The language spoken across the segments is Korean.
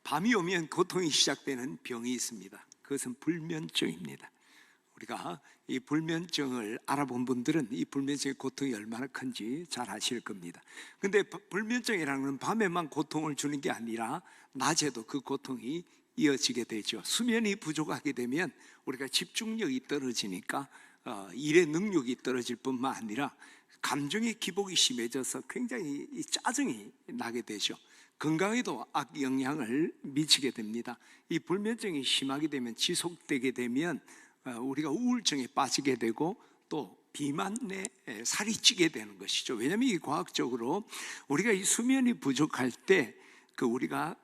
밤이 오면 고통이 시작되는 병이 있습니다. 그것은 불면증입니다. 우리가 이 불면증을 알아본 분들은 이 불면증의 고통이 얼마나 큰지 잘 아실 겁니다. 근데 불면증이라는 건 밤에만 고통을 주는 게 아니라 낮에도 그 고통이 이어지게 되죠. 수면이 부족하게 되면 우리가 집중력이 떨어지니까 일의 능력이 떨어질 뿐만 아니라 감정의 기복이 심해져서 굉장히 짜증이 나게 되죠. 건강에도 악영향을 미치게 됩니다. 이 불면증이 심하게 되면, 지속되게 되면 우리가 우울증에 빠지게 되고 또 비만에 살이 찌게 되는 것이죠. 왜냐하면 이 과학적으로 우리가 이 수면이 부족할 때 우리가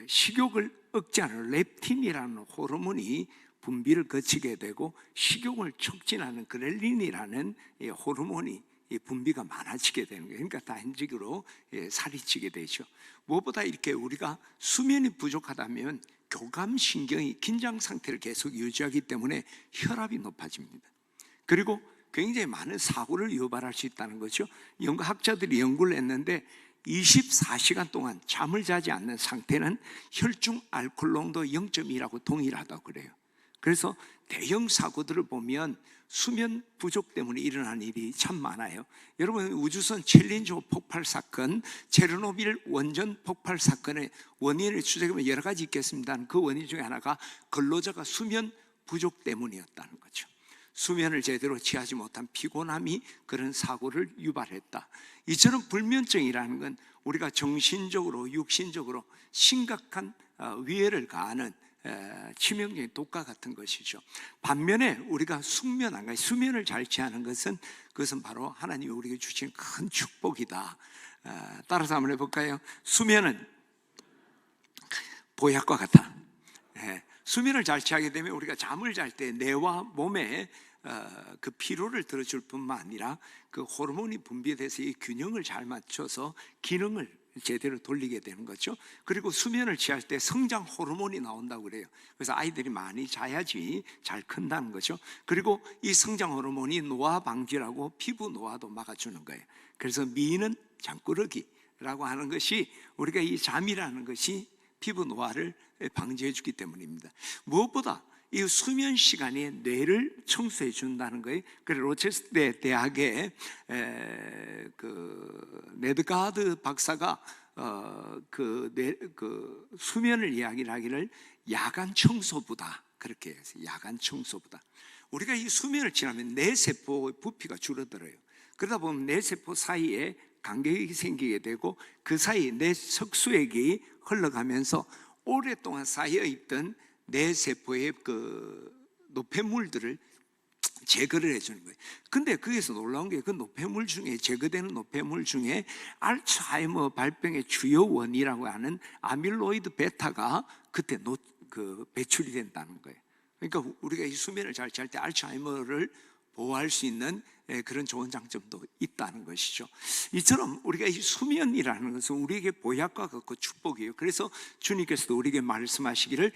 식욕을 억제하는 렙틴이라는 호르몬이 분비를 거치게 되고, 식욕을 촉진하는 그렐린이라는 호르몬이 분비가 많아지게 되는 거예요. 그러니까 단적으로 살이 찌게 되죠. 무엇보다 이렇게 우리가 수면이 부족하다면 교감신경이 긴장 상태를 계속 유지하기 때문에 혈압이 높아집니다. 그리고 굉장히 많은 사고를 유발할 수 있다는 거죠. 학자들이 연구를 했는데 24시간 동안 잠을 자지 않는 상태는 혈중 알코올 농도 0.2라고 동일하다고 그래요. 그래서 대형 사고들을 보면 수면 부족 때문에 일어난 일이 참 많아요. 여러분, 우주선 챌린저 폭발 사건, 체르노빌 원전 폭발 사건의 원인을 추적하면 여러 가지 있겠습니다. 그 원인 중에 하나가 근로자가 수면 부족 때문이었다는 거죠. 수면을 제대로 취하지 못한 피곤함이 그런 사고를 유발했다. 이처럼 불면증이라는 건 우리가 정신적으로 육신적으로 심각한 위해를 가하는 치명적인 독과 같은 것이죠. 반면에 우리가 수면을 잘 취하는 것은, 그것은 바로 하나님이 우리에게 주신 큰 축복이다. 따라서 한번 해볼까요? 수면은 보약과 같다. 수면을 잘 취하게 되면 우리가 잠을 잘 때 뇌와 몸에 그 피로를 들어줄 뿐만 아니라 그 호르몬이 분비돼서 이 균형을 잘 맞춰서 기능을 제대로 돌리게 되는 거죠. 그리고 수면을 취할 때 성장 호르몬이 나온다고 그래요. 그래서 아이들이 많이 자야지 잘 큰다는 거죠. 그리고 이 성장 호르몬이 노화 방지라고 피부 노화도 막아주는 거예요. 그래서 미는 잠꾸러기라고 하는 것이, 우리가 이 잠이라는 것이 피부 노화를 방지해 주기 때문입니다. 무엇보다 이 수면 시간이 뇌를 청소해 준다는 거예요. 그래서 로체스터 대학의 네드가드 박사가 수면을 이야기를 하기를 야간 청소부다, 그렇게 해서 야간 청소부다. 우리가 이 수면을 지나면 뇌세포의 부피가 줄어들어요. 그러다 보면 뇌세포 사이에 간격이 생기게 되고, 그 사이에 뇌석수액이 흘러가면서 오랫동안 쌓여있던 뇌세포의 노폐물들을 제거를 해주는 거예요. 근데 거기서 놀라운 게, 그 노폐물 중에, 제거되는 노폐물 중에 알츠하이머 발병의 주요 원인이라고 하는 아밀로이드 베타가 그때 배출이 된다는 거예요. 그러니까 우리가 이 수면을 잘 취할 때 알츠하이머를 보호할 수 있는 그런 좋은 장점도 있다는 것이죠. 이처럼 우리가 이 수면이라는 것은 우리에게 보약과 같고 축복이에요. 그래서 주님께서도 우리에게 말씀하시기를,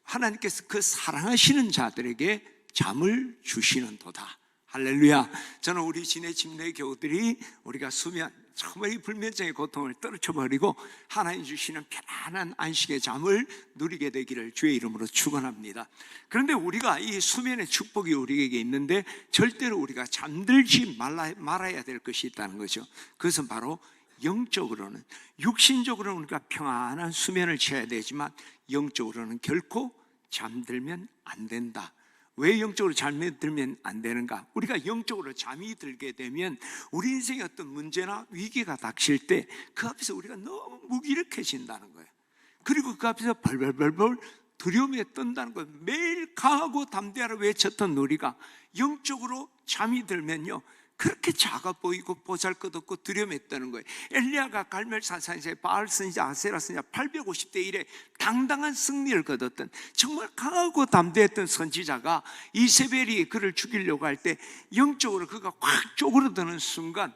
하나님께서 그 사랑하시는 자들에게 잠을 주시는 도다. 할렐루야. 저는 우리 진해 침례 교우들이 우리가 수면, 정말 이 불면증의 고통을 떨쳐버리고 하나님 주시는 편안한 안식의 잠을 누리게 되기를 주의 이름으로 축원합니다. 그런데 우리가 이 수면의 축복이 우리에게 있는데 절대로 우리가 잠들지 말아야 될 것이 있다는 거죠. 그것은 바로 영적으로는, 육신적으로는 우리가 평안한 수면을 취해야 되지만 영적으로는 결코 잠들면 안 된다. 왜 영적으로 잠이 들면 안 되는가? 우리가 영적으로 잠이 들게 되면 우리 인생의 어떤 문제나 위기가 닥칠 때 그 앞에서 우리가 너무 무기력해진다는 거예요. 그리고 그 앞에서 벌벌벌벌 두려움에 떤다는 거예요. 매일 강하고 담대하라 외쳤던 우리가 영적으로 잠이 들면요, 그렇게 작아 보이고 보잘것없고 두려움했다는 거예요. 엘리야가 갈멜산상에서 바알 선지자, 아세라 선지자 850대 1에 당당한 승리를 거뒀던 정말 강하고 담대했던 선지자가 이세벨이 그를 죽이려고 할 때 영적으로 그가 확 쪼그러드는 순간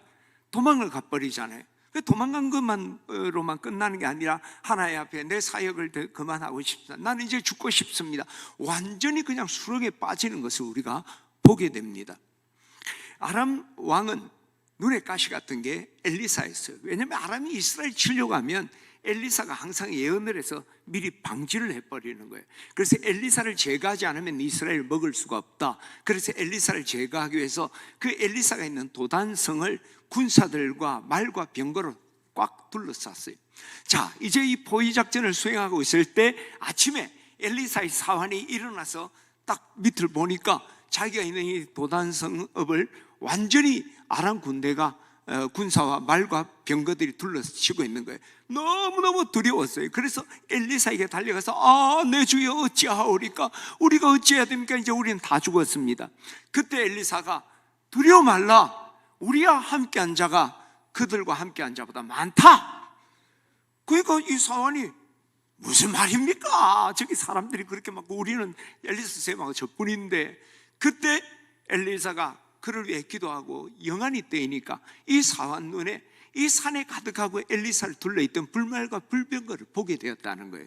도망을 가버리잖아요. 도망간 것만으로만 끝나는 게 아니라 하나님 앞에 내 사역을 그만하고 싶습니다, 나는 이제 죽고 싶습니다, 완전히 그냥 수렁에 빠지는 것을 우리가 보게 됩니다. 아람 왕은 눈에 가시 같은 게 엘리사였어요. 왜냐하면 아람이 이스라엘 치려고 하면 엘리사가 항상 예언을 해서 미리 방지를 해버리는 거예요. 그래서 엘리사를 제거하지 않으면 이스라엘을 먹을 수가 없다. 그래서 엘리사를 제거하기 위해서 그 엘리사가 있는 도단성을 군사들과 말과 병거로 꽉 둘러쌌어요. 자, 이제 이 포위작전을 수행하고 있을 때 아침에 엘리사의 사환이 일어나서 딱 밑을 보니까 자기가 있는 이 도단성읍을 완전히 아람 군대가 군사와 말과 병거들이 둘러치고 있는 거예요. 너무너무 두려웠어요. 그래서 엘리사에게 달려가서 내 주여 어찌하오리까? 우리가 어찌해야 됩니까? 이제 우리는 다 죽었습니다. 그때 엘리사가 두려워 말라. 우리와 함께한 자가 그들과 함께한 자보다 많다. 그러니까 이 사환이 무슨 말입니까? 저기 사람들이 그렇게 많고 우리는 엘리사 쌤하고 적군인데, 그때 엘리사가 그를 위해 기도하고 영안이 뜨이니까 이 사환 눈에 이 산에 가득하고 엘리사를 둘러있던 불말과 불병거를 보게 되었다는 거예요.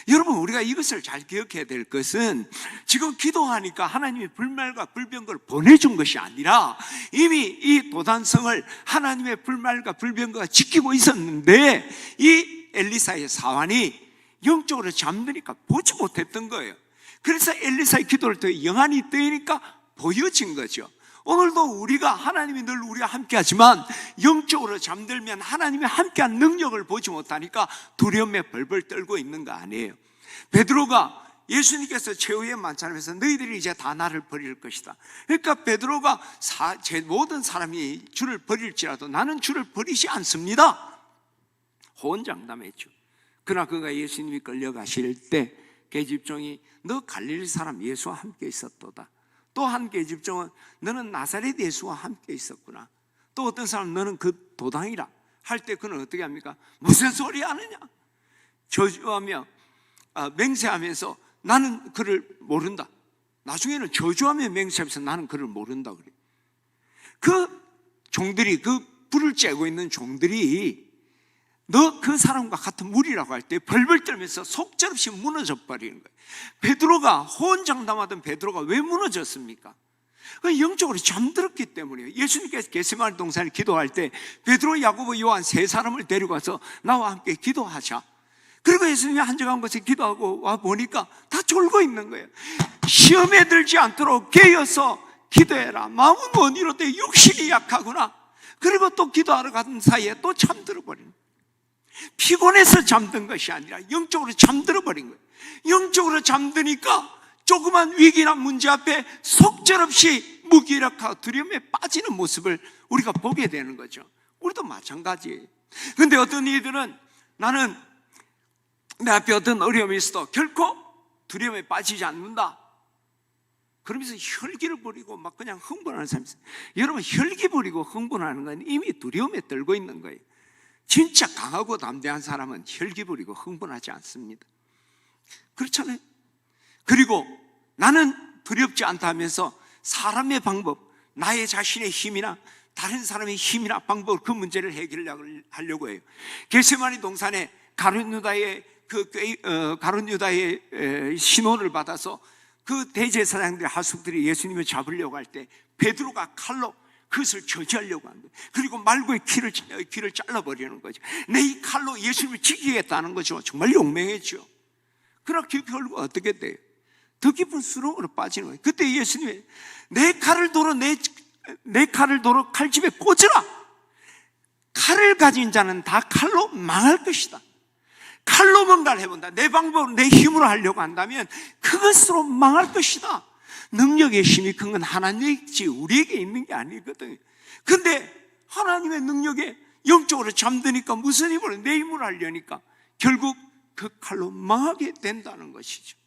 여러분, 우리가 이것을 잘 기억해야 될 것은 지금 기도하니까 하나님이 불말과 불병거를 보내준 것이 아니라 이미 이 도단성을 하나님의 불말과 불병거가 지키고 있었는데 이 엘리사의 사환이 영적으로 잠드니까 보지 못했던 거예요. 그래서 엘리사의 기도를 더 영안이 뜨이니까 보여진 거죠. 오늘도 우리가 하나님이 늘 우리와 함께 하지만 영적으로 잠들면 하나님이 함께한 능력을 보지 못하니까 두려움에 벌벌 떨고 있는 거 아니에요. 베드로가 예수님께서 최후의 만찬하면서 너희들이 이제 다 나를 버릴 것이다. 그러니까 베드로가 제 모든 사람이 주를 버릴지라도 나는 주를 버리지 않습니다. 호언장담했죠. 그러나 그가 예수님이 끌려가실 때 계집종이 너 갈릴리 사람 예수와 함께 있었도다. 또 한 계집종은 너는 나사렛 예수와 함께 있었구나. 또 어떤 사람은 너는 그 도당이라 할 때 그는 어떻게 합니까? 무슨 소리 하느냐? 저주하며 맹세하면서 나는 그를 모른다. 나중에는 저주하며 맹세하면서 나는 그를 모른다 그래. 그 종들이, 그 불을 쬐고 있는 종들이 너 그 사람과 같은 무리라고 할 때 벌벌 떨면서 속절없이 무너져 버리는 거예요. 베드로가, 호언장담하던 베드로가 왜 무너졌습니까? 영적으로 잠들었기 때문이에요. 예수님께서 겟세마네 동산에 기도할 때 베드로, 야고보, 요한 세 사람을 데리고 와서 나와 함께 기도하자. 그리고 예수님이 한적한 곳에 기도하고 와 보니까 다 졸고 있는 거예요. 시험에 들지 않도록 깨어서 기도해라. 마음은 못 이루되 육신이 약하구나. 그리고 또 기도하러 가는 사이에 또 잠들어 버리는 거예요. 피곤해서 잠든 것이 아니라 영적으로 잠들어 버린 거예요. 영적으로 잠드니까 조그만 위기나 문제 앞에 속절없이 무기력하고 두려움에 빠지는 모습을 우리가 보게 되는 거죠. 우리도 마찬가지예요. 그런데 어떤 이들은 나는 내 앞에 어떤 어려움이 있어도 결코 두려움에 빠지지 않는다. 그러면서 혈기를 부리고 막 그냥 흥분하는 사람이 있어요. 여러분, 혈기 부리고 흥분하는 건 이미 두려움에 떨고 있는 거예요. 진짜 강하고 담대한 사람은 혈기 부리고 흥분하지 않습니다. 그렇잖아요. 그리고 나는 두렵지 않다 하면서 사람의 방법, 나의 자신의 힘이나 다른 사람의 힘이나 방법으로 그 문제를 해결하려고 해요. 겟세마네 동산에 가룟 유다의 신호를 받아서 그 대제사장들의 하숙들이 예수님을 잡으려고 할 때 베드로가 칼로 그것을 저지하려고 한다. 그리고 말고의 귀를 잘라버리는 거죠. 내 이 칼로 예수님을 죽이겠다는 거죠. 정말 용맹했죠. 그러나 결국 어떻게 돼요? 더 깊은 수렁으로 빠지는 거예요. 그때 예수님이 내 칼을 도로 칼집에 꽂으라. 칼을 가진 자는 다 칼로 망할 것이다. 칼로 뭔가를 해본다. 내 방법으로, 내 힘으로 하려고 한다면 그것으로 망할 것이다. 능력의 힘이 큰 건 하나님이지 우리에게 있는 게 아니거든요. 근데 하나님의 능력에 영적으로 잠드니까 무슨 힘으로, 내 힘으로 하려니까 결국 그 칼로 망하게 된다는 것이죠.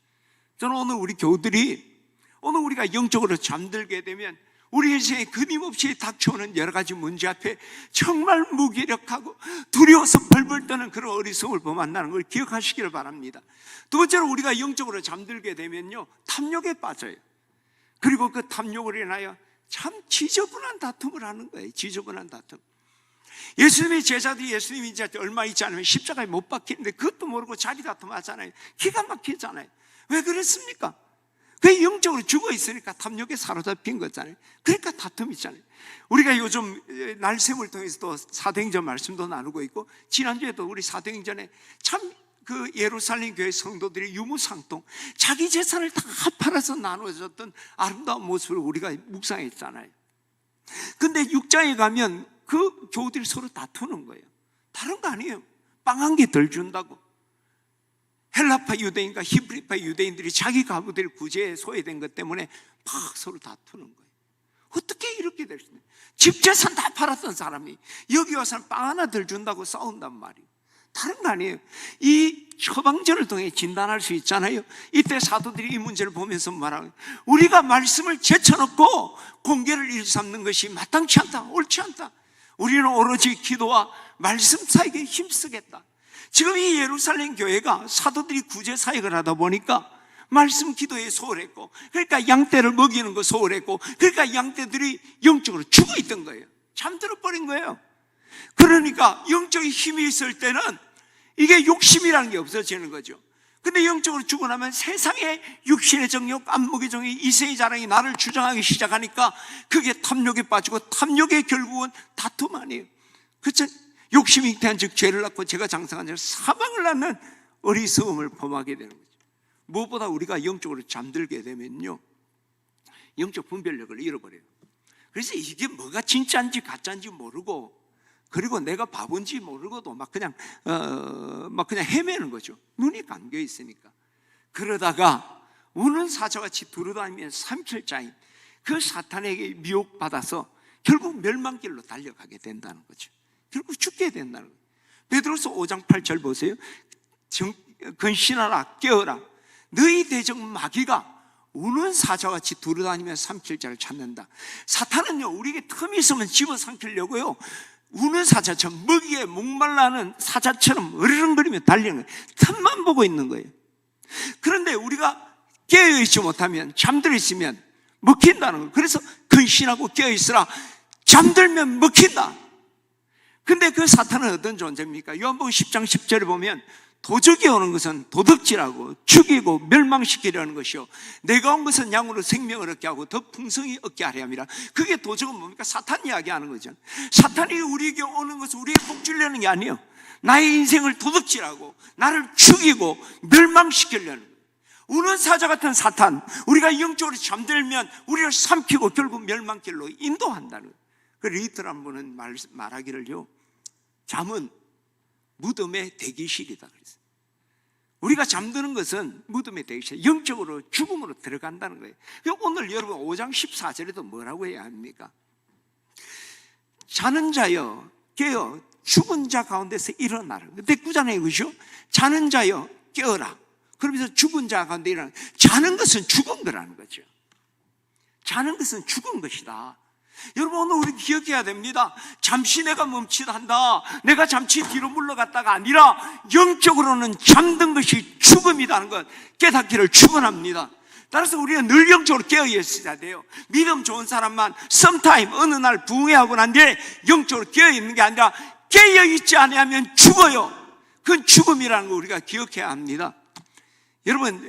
저는 오늘 우리 교우들이, 오늘 우리가 영적으로 잠들게 되면 우리 인생에 끊임없이 닥쳐오는 여러 가지 문제 앞에 정말 무기력하고 두려워서 벌벌 떠는 그런 어리석음을 범한다는 걸 기억하시기를 바랍니다. 두 번째로 우리가 영적으로 잠들게 되면요, 탐욕에 빠져요. 그리고 그 탐욕으로 인하여 참 지저분한 다툼을 하는 거예요. 지저분한 다툼. 예수님의 제자들이 예수님이 이제 얼마 있지 않으면 십자가에 못 박히는데 그것도 모르고 자리 다툼 하잖아요. 기가 막히잖아요. 왜 그랬습니까? 그 영적으로 죽어 있으니까 탐욕에 사로잡힌 거잖아요. 그러니까 다툼이 있잖아요. 우리가 요즘 날샘을 통해서도 사도행전 말씀도 나누고 있고, 지난주에도 우리 사도행전에 참 그 예루살렘 교회 성도들이 유무상통 자기 재산을 다 팔아서 나눠줬던 아름다운 모습을 우리가 묵상했잖아요. 근데 6장에 가면 그 교우들이 서로 다투는 거예요. 다른 거 아니에요. 빵 한 개 덜 준다고. 헬라파 유대인과 히브리파 유대인들이 자기 가부들 구제에 소외된 것 때문에 막 서로 다투는 거예요. 어떻게 이렇게 될 수 있나요? 집 재산 다 팔았던 사람이 여기 와서는 빵 하나 덜 준다고 싸운단 말이에요. 다른 거 아니에요. 이 처방전을 통해 진단할 수 있잖아요. 이때 사도들이 이 문제를 보면서 말하는, 우리가 말씀을 제쳐놓고 공개를 일삼는 것이 마땅치 않다, 옳지 않다. 우리는 오로지 기도와 말씀 사역에 힘쓰겠다. 지금 이 예루살렘 교회가 사도들이 구제 사역을 하다 보니까 말씀 기도에 소홀했고, 그러니까 양떼를 먹이는 거 소홀했고, 그러니까 양떼들이 영적으로 죽어 있던 거예요. 잠들어 버린 거예요. 그러니까 영적인 힘이 있을 때는 이게 욕심이라는 게 없어지는 거죠. 근데 영적으로 죽고 나면 세상의 육신의 정욕, 안목의 정욕, 이세의 자랑이 나를 주장하기 시작하니까 그게 탐욕에 빠지고, 탐욕의 결국은 다툼 아니에요. 그렇죠? 욕심이 잉태한 즉 죄를 낳고 제가 장성한 자를 사망을 낳는 어리석음을 범하게 되는 거죠. 무엇보다 우리가 영적으로 잠들게 되면요, 영적 분별력을 잃어버려요. 그래서 이게 뭐가 진짜인지 가짜인지 모르고, 그리고 내가 바본지 모르고도 막 그냥 헤매는 거죠. 눈이 감겨 있으니까. 그러다가 우는 사자같이 두루다니면 삼킬자인 그 사탄에게 미혹받아서 결국 멸망길로 달려가게 된다는 거죠. 결국 죽게 된다는 거예요. 베드로서 5장 8절 보세요. 근신하라, 깨어라. 너희 대적 마귀가 우는 사자같이 두루다니며 삼킬 자를 찾는다. 사탄은요, 우리에게 틈이 있으면 집어삼키려고요, 우는 사자처럼, 먹이에 목말라하는 사자처럼 으르렁거리며 달리는 거예요. 틈만 보고 있는 거예요. 그런데 우리가 깨어있지 못하면, 잠들어 있으면 먹힌다는 거예요. 그래서 근신하고 깨어있으라. 잠들면 먹힌다. 근데 그 사탄은 어떤 존재입니까? 요한복음 10장 10절에 보면 도적이 오는 것은 도둑질하고 죽이고 멸망시키려는 것이요, 내가 온 것은 양으로 생명을 얻게 하고 더 풍성히 얻게 하려 함이라. 그게 도적은 뭡니까? 사탄 이야기하는 거죠. 사탄이 우리에게 오는 것은 우리에게 복 주려는 게 아니에요. 나의 인생을 도둑질하고 나를 죽이고 멸망시키려는 거예요. 우는 사자 같은 사탄, 우리가 영적으로 잠들면 우리를 삼키고 결국 멸망길로 인도한다는 거예요. 그 리틀 한 분은 말하기를요, 잠은 무덤의 대기실이다 그랬어요. 우리가 잠드는 것은 무덤의 대기실, 영적으로 죽음으로 들어간다는 거예요. 오늘 여러분 5장 14절에도 뭐라고 해야 합니까? 자는 자여 깨어 죽은 자 가운데서 일어나라. 근데 구잖아요, 그죠? 자는 자여 깨어라. 그러면서 죽은 자 가운데 일어나. 자는 것은 죽은 거라는 거죠. 자는 것은 죽은 것이다. 여러분, 오늘 우리 기억해야 됩니다. 잠시 내가 멈칫 한다, 내가 잠시 뒤로 물러갔다가 아니라 영적으로는 잠든 것이 죽음이라는 것 깨닫기를 축원합니다. 따라서 우리는 늘 영적으로 깨어 있어야 돼요. 믿음 좋은 사람만 sometime 어느 날 부흥하고 난 뒤에 영적으로 깨어 있는 게 아니라 깨어 있지 않으면 죽어요. 그건 죽음이라는 걸 우리가 기억해야 합니다. 여러분,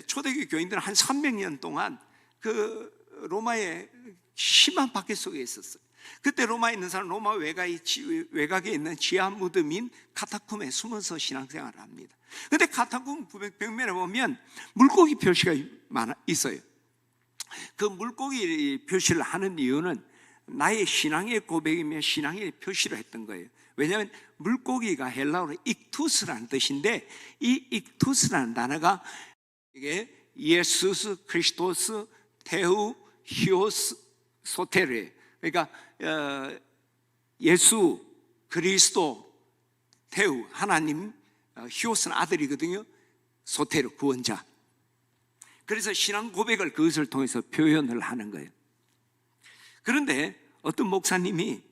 초대교회 교인들은 한 300년 동안 그 로마의 심한 박해 속에 있었어요. 그때 로마에 있는 사람은 로마 외곽에 있는 지하 무덤인 카타콤에 숨어서 신앙생활을 합니다. 그런데 카타콤 벽면에 보면 물고기 표시가 있어요. 그 물고기 표시를 하는 이유는 나의 신앙의 고백이며 신앙의 표시를 했던 거예요. 왜냐하면 물고기가 헬라어로 익투스라는 뜻인데, 이 익투스라는 단어가 이게 예수스, 크리스토스, 테우, 히오스, 소테르. 그러니까 예수, 그리스도, 테우, 하나님, 히오스는 아들이거든요. 소테르, 구원자. 그래서 신앙 고백을 그것을 통해서 표현을 하는 거예요. 그런데 어떤 목사님이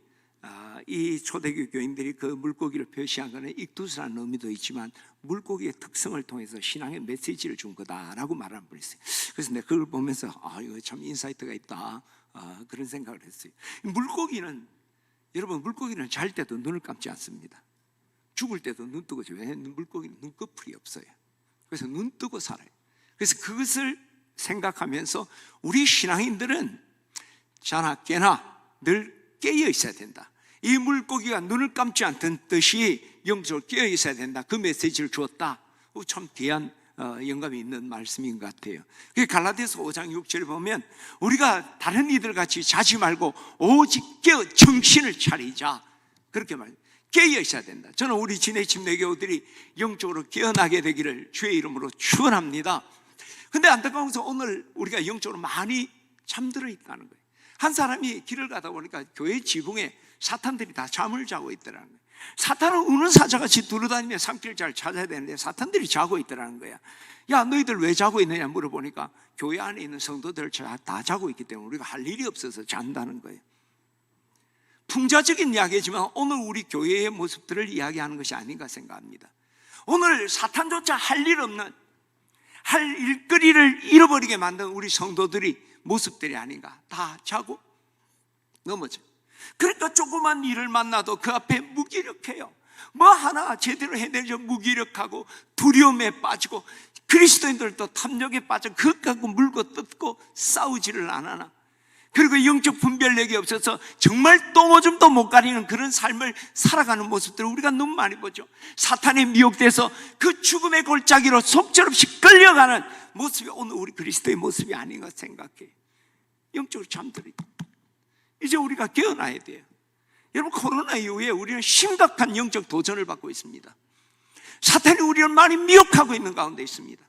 이 초대교회 교인들이 그 물고기를 표시한 것은 익투스라는 의미도 있지만 물고기의 특성을 통해서 신앙의 메시지를 준 거다라고 말하는 분이 있어요. 그래서 내가 그걸 보면서 이거 참 인사이트가 있다, 그런 생각을 했어요. 물고기는, 여러분, 물고기는 잘 때도 눈을 감지 않습니다. 죽을 때도 눈 뜨고 자요. 왜냐하면 물고기는 눈꺼풀이 없어요. 그래서 눈 뜨고 살아요. 그래서 그것을 생각하면서 우리 신앙인들은 자나 깨나 늘 깨어 있어야 된다. 이 물고기가 눈을 감지 않던 듯이 영적으로 깨어 있어야 된다. 그 메시지를 주었다. 참 귀한 영감이 있는 말씀인 것 같아요. 갈라디아서 5장 6절을 보면 우리가 다른 이들 같이 자지 말고 오직 깨어 정신을 차리자, 그렇게 말해요. 깨어 있어야 된다. 저는 우리 진해집 내교우들이 영적으로 깨어나게 되기를 주의 이름으로 축원합니다. 근데 안타까운 것은 오늘 우리가 영적으로 많이 잠들어 있다는 거예요. 한 사람이 길을 가다 보니까 교회 지붕에 사탄들이 다 잠을 자고 있더라는 거예요. 사탄은 우는 사자같이 두루다니며 산길 잘 찾아야 되는데 사탄들이 자고 있더라는 거야. 야, 너희들 왜 자고 있느냐 물어보니까 교회 안에 있는 성도들 다 자고 있기 때문에 우리가 할 일이 없어서 잔다는 거예요. 풍자적인 이야기지만 오늘 우리 교회의 모습들을 이야기하는 것이 아닌가 생각합니다. 오늘 사탄조차 할 일 없는, 할 일거리를 잃어버리게 만든 우리 성도들이 모습들이 아닌가. 다 자고 넘어져. 그러니까 조그만 일을 만나도 그 앞에 무기력해요. 뭐 하나 제대로 해내려 무기력하고 두려움에 빠지고, 그리스도인들도 탐욕에 빠져 그것 갖고 물고 뜯고 싸우지를 안 하나. 그리고 영적 분별력이 없어서 정말 똥오줌도 못 가리는 그런 삶을 살아가는 모습들을 우리가 너무 많이 보죠. 사탄에 미혹돼서 그 죽음의 골짜기로 속절없이 끌려가는 모습이 오늘 우리 그리스도의 모습이 아닌가 생각해요. 영적으로 잠들어 있다. 이제 우리가 깨어나야 돼요. 여러분, 코로나 이후에 우리는 심각한 영적 도전을 받고 있습니다. 사탄이 우리를 많이 미혹하고 있는 가운데 있습니다.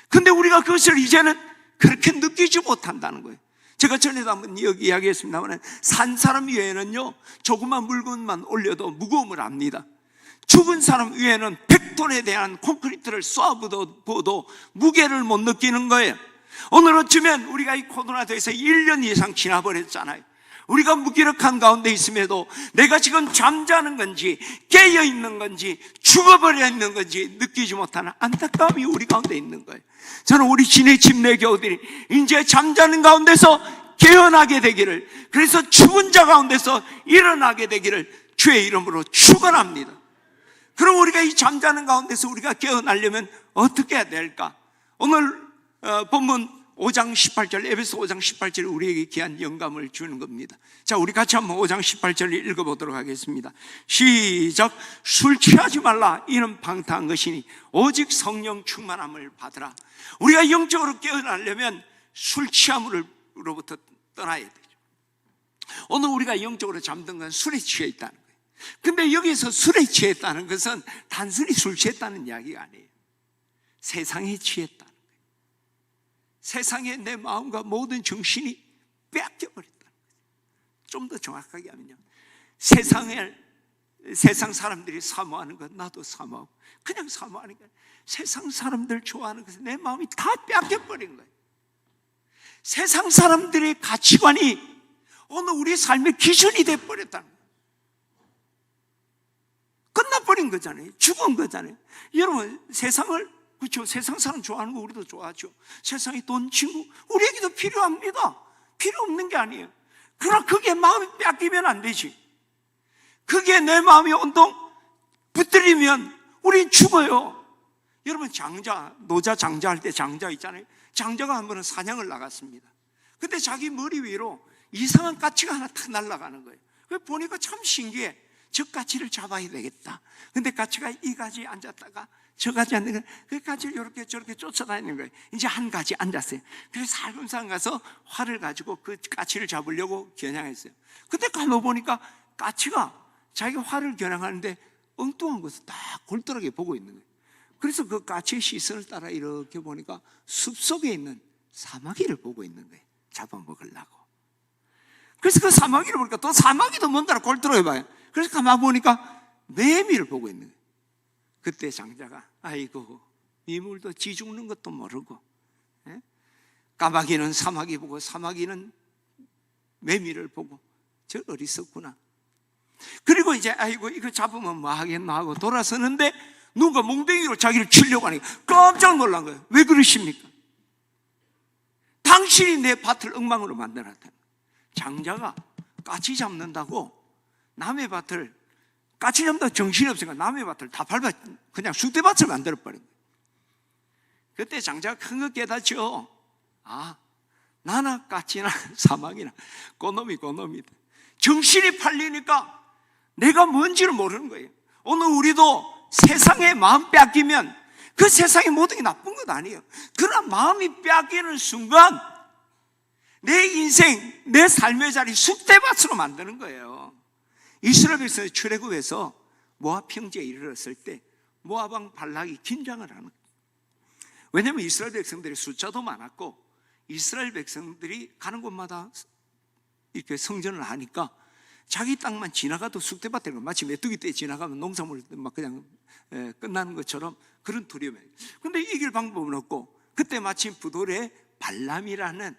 그런데 우리가 그것을 이제는 그렇게 느끼지 못한다는 거예요. 제가 전에도 한번 여기 이야기했습니다만, 산 사람 위에는요 조그만 물건만 올려도 무거움을 압니다. 죽은 사람 위에는 100톤에 대한 콘크리트를 쏘아부어도 무게를 못 느끼는 거예요. 오늘 어쩌면 우리가 이 코로나에서 1년 이상 지나버렸잖아요. 우리가 무기력한 가운데 있음에도 내가 지금 잠자는 건지 깨어 있는 건지 죽어버려 있는 건지 느끼지 못하는 안타까움이 우리 가운데 있는 거예요. 저는 우리 진해집 내교우들이 이제 잠자는 가운데서 깨어나게 되기를, 그래서 죽은 자 가운데서 일어나게 되기를 주의 이름으로 축원합니다. 그럼 우리가 이 잠자는 가운데서 우리가 깨어나려면 어떻게 해야 될까? 오늘 본문 5장 18절, 에베소 5장 18절이 우리에게 귀한 영감을 주는 겁니다. 자, 우리 같이 한번 5장 18절을 읽어보도록 하겠습니다. 시작. 술 취하지 말라. 이는 방탕한 것이니 오직 성령 충만함을 받으라. 우리가 영적으로 깨어나려면 술 취함으로부터 떠나야 되죠. 오늘 우리가 영적으로 잠든 건 술에 취해 있다는 거예요. 근데 여기서 술에 취했다는 것은 단순히 술 취했다는 이야기가 아니에요. 세상에 취했다. 세상에 내 마음과 모든 정신이 뺏겨버렸다는 거예요. 좀 더 정확하게 하면요, 세상 사람들이 사모하는 것 나도 사모하고, 그냥 사모하는 게 아니라 세상 사람들 좋아하는 것에 내 마음이 다 뺏겨버린 거예요. 세상 사람들의 가치관이 오늘 우리 삶의 기준이 돼버렸다는 거예요. 끝나버린 거잖아요. 죽은 거잖아요. 여러분, 세상을, 그렇죠, 세상 사람 좋아하는 거 우리도 좋아하죠. 세상에 돈, 친구, 우리에게도 필요합니다. 필요 없는 게 아니에요. 그러나 그게 마음이 뺏기면 안 되지. 그게 내 마음이 온통 붙들리면 우린 죽어요. 여러분, 노자 장자할 때 장자 있잖아요. 장자가 한 번은 사냥을 나갔습니다. 근데 자기 머리 위로 이상한 까치가 하나 탁 날아가는 거예요. 그래서 보니까 참 신기해. 저 까치를 잡아야 되겠다. 근데 까치가 이 가지에 앉았다가 저 가지 앉는, 그 가지를 이렇게 저렇게 쫓아다니는 거예요. 이제 한 가지 앉았어요. 그래서 살금살 가서 활을 가지고 그 까치를 잡으려고 겨냥했어요. 근데 가만 보니까 까치가 자기가 활을 겨냥하는데 엉뚱한 것을 딱 골똘하게 보고 있는 거예요. 그래서 그 까치의 시선을 따라 이렇게 보니까 숲속에 있는 사마귀를 보고 있는 거예요. 잡아먹으려고. 그래서 그 사마귀를 보니까 또 사마귀도 뭔가를 골똘하게 봐요. 그래서 가만 보니까 매미를 보고 있는 거예요. 그때 장자가, 아이고, 미물도 지 죽는 것도 모르고, 까마귀는 사마귀 보고 사마귀는 매미를 보고, 저 어리석구나. 그리고 이제 아이고 이거 잡으면 뭐 하겠나 하고 돌아서는데 누가 몽둥이로 자기를 치려고 하니까 깜짝 놀란 거예요. 왜 그러십니까? 당신이 내 밭을 엉망으로 만들었다. 장자가 까치 잡는다고 남의 밭을, 까치 잡는다고 정신이 없으니까 남의 밭을 다 밟아 그냥 쑥대밭을 만들어버린 거예요. 그때 장자가 큰 거 깨닫죠. 나나 까치나 사막이나 그놈이다. 정신이 팔리니까 내가 뭔지를 모르는 거예요. 오늘 우리도 세상에 마음 빼앗기면 그 세상의 모든 게 나쁜 것 아니에요. 그러나 마음이 빼앗기는 순간 내 인생, 내 삶의 자리 쑥대밭으로 만드는 거예요. 이스라엘 백성이 출애굽해서 모압 평지에 이르렀을 때 모압 왕 발락이 긴장을 하는 거예요. 왜냐하면 이스라엘 백성들의 숫자도 많았고 이스라엘 백성들이 가는 곳마다 이렇게 성전을 하니까 자기 땅만 지나가도 쑥대밭 되는 거, 마치 메뚜기 때 지나가면 농작물 막 그냥 끝나는 것처럼 그런 두려움이에요. 근데 이길 방법은 없고 그때 마침 부돌에 발람이라는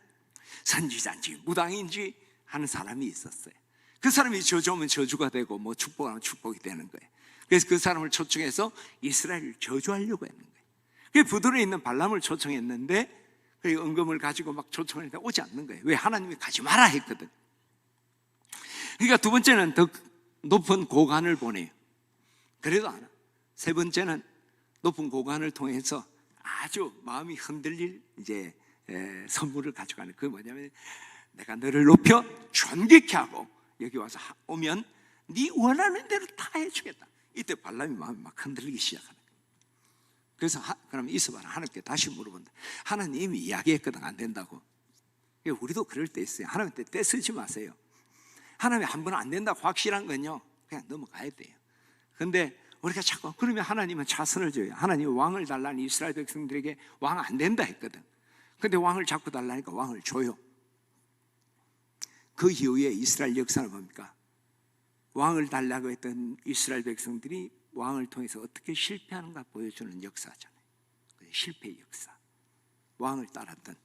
선지자인지 무당인지 하는 사람이 있었어요. 그 사람이 저주하면 저주가 되고 뭐 축복하면 축복이 되는 거예요. 그래서 그 사람을 초청해서 이스라엘을 저주하려고 했는 거예요. 그래서 부돌에 있는 발람을 초청했는데 그 은금을 가지고 막 초청했는데 오지 않는 거예요. 왜? 하나님이 가지 마라 했거든. 그러니까 두 번째는 더 높은 고관을 보내요. 그래도 안 와. 세 번째는 높은 고관을 통해서 아주 마음이 흔들릴 이제 선물을 가져가는, 그게 뭐냐면 내가 너를 높여 존귀케 하고 여기 와서 오면 네 원하는 대로 다 해주겠다. 이때 발람이 마음이 막 흔들리기 시작하는 거예요. 그래서 그럼 있어봐라. 하나님께 다시 물어본다. 하나님이 이야기했거든 안 된다고. 우리도 그럴 때 있어요. 하나님한테 떼쓰지 마세요. 하나님이 한 번 안 된다고 확실한 건요 그냥 넘어가야 돼요. 근데 우리가 자꾸 그러면 하나님은 차선을 줘요. 하나님이 왕을 달라는 이스라엘 백성들에게 왕 안 된다 했거든. 근데 왕을 자꾸 달라니까 왕을 줘요. 그 이후에 이스라엘 역사는 뭡니까? 왕을 달라고 했던 이스라엘 백성들이 왕을 통해서 어떻게 실패하는가 보여주는 역사잖아요. 실패의 역사. 왕을 따랐던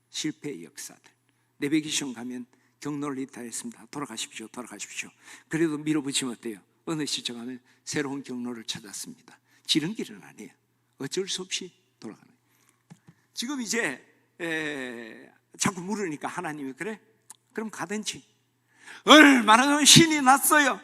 실패의 역사들. 레위기션 가면 경로를 이탈했습니다. 돌아가십시오. 그래도 밀어붙이면 어때요? 어느 시점 가면 새로운 경로를 찾았습니다. 지름길은 아니에요. 어쩔 수 없이 돌아가는 거예요. 지금 이제 자꾸 물으니까 하나님이 그래? 그럼 가든지. 얼마나 신이 났어요.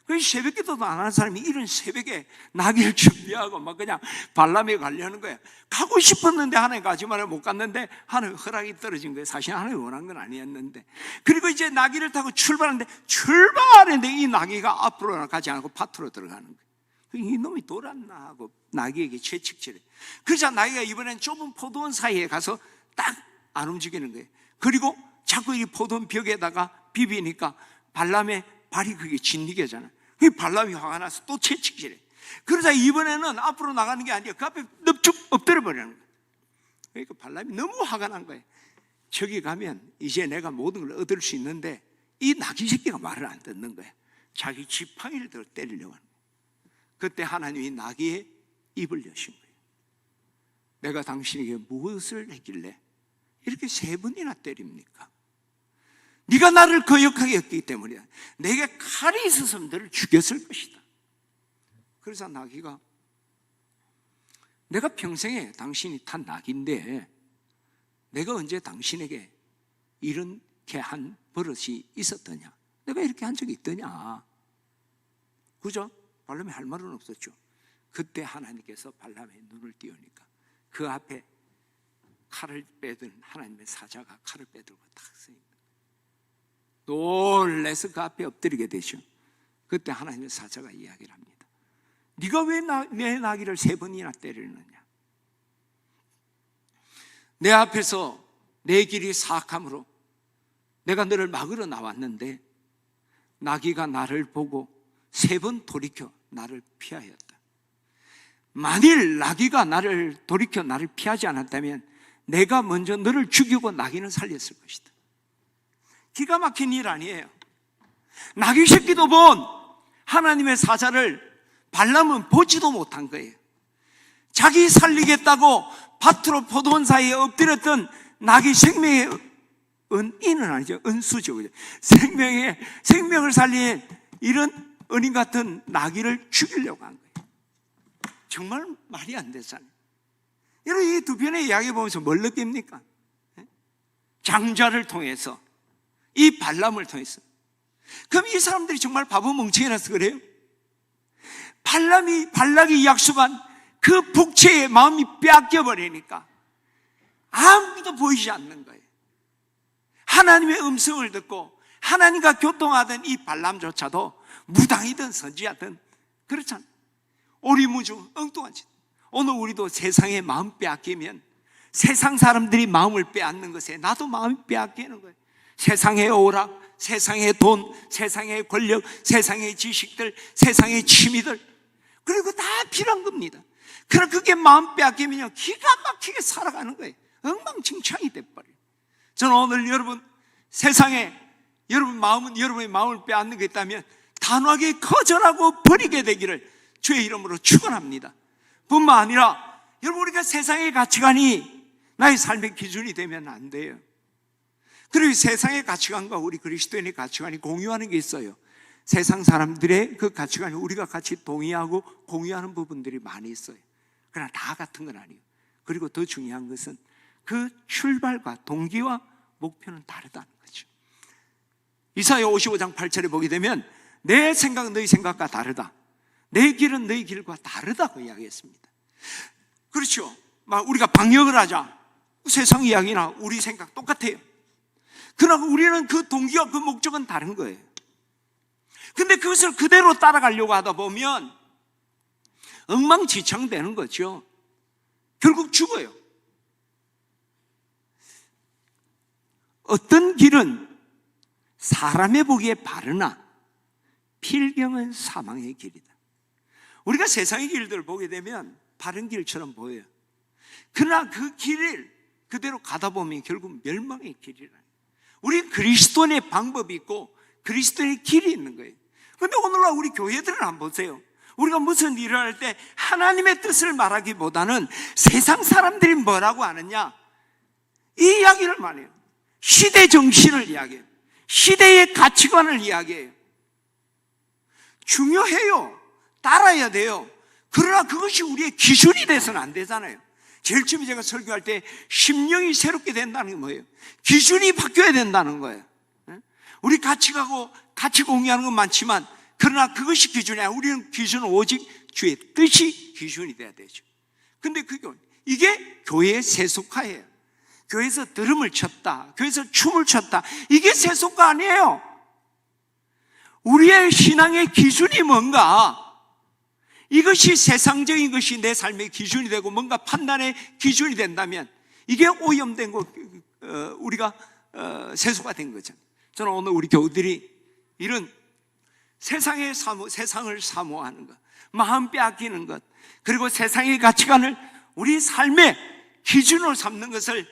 그 새벽 기도도 안 하는 사람이 이런 새벽에 나귀를 준비하고 막 그냥 발람에 가려는 거야. 가고 싶었는데 하나님 가지 말아 못 갔는데 하나님 허락이 떨어진 거예요. 사실 하나님이 원한 건 아니었는데. 그리고 이제 나귀를 타고 출발하는데 이 나귀가 앞으로 가지 않고 밭으로 들어가는 거예요. 이놈이 돌았나 하고 나귀에게 채찍질해. 그러자 나귀가 이번엔 좁은 포도원 사이에 가서 딱 안 움직이는 거예요. 그리고 자꾸 이 포도원 벽에다가 비비니까 발람의 발이 그게 진리게 하잖아. 그 발람이 화가 나서 또 채찍질해. 그러자 이번에는 앞으로 나가는 게 아니야. 그 앞에 넙죽 엎드려 버리는 거야. 그러니까 발람이 너무 화가 난 거예요. 저기 가면 이제 내가 모든 걸 얻을 수 있는데 이 나귀 새끼가 말을 안 듣는 거야. 자기 지팡이를 들어 때리려고 하는 거야. 그때 하나님이 나귀의 입을 여신 거예요. 내가 당신에게 무엇을 했길래 이렇게 3번이나 때립니까? 네가 나를 거역하게 했기 때문이야. 내게 칼이 있었으면 너를 죽였을 것이다. 그래서 나귀가 내가 평생에 당신이 탄 나귀인데 내가 언제 당신에게 이렇게 한 버릇이 있었더냐? 내가 이렇게 한 적이 있더냐? 그죠? 발람이 할 말은 없었죠. 그때 하나님께서 발람의 눈을 띄우니까 그 앞에 칼을 빼든 하나님의 사자가 칼을 빼들고 탁 서 있는 거예요. 놀라서 그 앞에 엎드리게 되죠. 그때 하나님의 사자가 이야기를 합니다. 네가 왜 내 나귀를 3번이나 때리느냐? 내 앞에서 내 길이 사악함으로 내가 너를 막으러 나왔는데 나귀가 나를 보고 3번 돌이켜 나를 피하였다. 만일 나귀가 나를 돌이켜 나를 피하지 않았다면 내가 먼저 너를 죽이고 나귀는 살렸을 것이다. 기가 막힌 일 아니에요. 나귀 새끼도 본 하나님의 사자를 발람은 보지도 못한 거예요. 자기 살리겠다고 밭으로 포도원 사이에 엎드렸던 나귀 생명의 은인은 아니죠. 은수죠. 생명을 살린 이런 은인 같은 나귀를 죽이려고 한 거예요. 정말 말이 안 되잖아요. 여러분, 이 두 편의 이야기 보면서 뭘 느낍니까? 장자를 통해서, 이 발람을 통해서. 그럼 이 사람들이 정말 바보 멍청이라서 그래요? 발락이 약속한 그 복채의 마음이 빼앗겨 버리니까 아무도 보이지 않는 거예요. 하나님의 음성을 듣고 하나님과 교통하던 이 발람조차도 무당이든 선지자든 그렇잖아요. 오리무중 엉뚱한 짓. 오늘 우리도 세상의 마음 빼앗기면 세상 사람들이 마음을 빼앗는 것에 나도 마음이 빼앗기는 거예요. 세상의 오락, 세상의 돈, 세상의 권력, 세상의 지식들, 세상의 취미들, 그리고 다 필요한 겁니다. 그러나 그게 마음 빼앗기면요 기가 막히게 살아가는 거예요. 엉망진창이 돼버려요. 저는 오늘 여러분 세상에 여러분의 마음을 빼앗는 게 있다면 단호하게 거절하고 버리게 되기를 주의 이름으로 축원합니다. 뿐만 아니라 여러분 우리가 세상의 가치관이 나의 삶의 기준이 되면 안 돼요. 그리고 세상의 가치관과 우리 그리스도인의 가치관이 공유하는 게 있어요. 세상 사람들의 그 가치관이 우리가 같이 동의하고 공유하는 부분들이 많이 있어요. 그러나 다 같은 건 아니에요. 그리고 더 중요한 것은 그 출발과 동기와 목표는 다르다는 거죠. 이사야 55장 8절에 보게 되면 내 생각은 너희 생각과 다르다, 내 길은 너희 길과 다르다고 이야기했습니다. 그렇죠. 막 우리가 방역을 하자, 세상 이야기나 우리 생각 똑같아요. 그러나 우리는 그 동기와 그 목적은 다른 거예요. 근데 그것을 그대로 따라가려고 하다 보면 엉망진창 되는 거죠. 결국 죽어요. 어떤 길은 사람의 보기에 바르나 필경은 사망의 길이다. 우리가 세상의 길들을 보게 되면 바른 길처럼 보여요. 그러나 그 길을 그대로 가다 보면 결국 멸망의 길이라는 거예요. 우리 그리스도인의 방법이 있고 그리스도인의 길이 있는 거예요. 그런데 오늘날 우리 교회들은 한번 보세요. 우리가 무슨 일을 할 때 하나님의 뜻을 말하기보다는 세상 사람들이 뭐라고 하느냐 이 이야기를 많이 해요. 시대 정신을 이야기해요. 시대의 가치관을 이야기해요. 중요해요. 따라야 돼요. 그러나 그것이 우리의 기준이 돼서는 안 되잖아요. 제일 처음에 제가 설교할 때 심령이 새롭게 된다는 게 뭐예요? 기준이 바뀌어야 된다는 거예요. 우리 같이 가고 같이 공유하는 건 많지만 그러나 그것이 기준이 아니라 우리는 기준은 오직 주의 뜻이 기준이 돼야 되죠. 근데 이게 교회의 세속화예요. 교회에서 드럼을 쳤다, 교회에서 춤을 췄다, 이게 세속화 아니에요. 우리의 신앙의 기준이 뭔가, 이것이 세상적인 것이 내 삶의 기준이 되고 뭔가 판단의 기준이 된다면 이게 오염된 거, 우리가 세속화된 거잖아요. 저는 오늘 우리 교우들이 이런 세상을 사모하는 것, 마음 빼앗기는 것, 그리고 세상의 가치관을 우리 삶의 기준으로 삼는 것을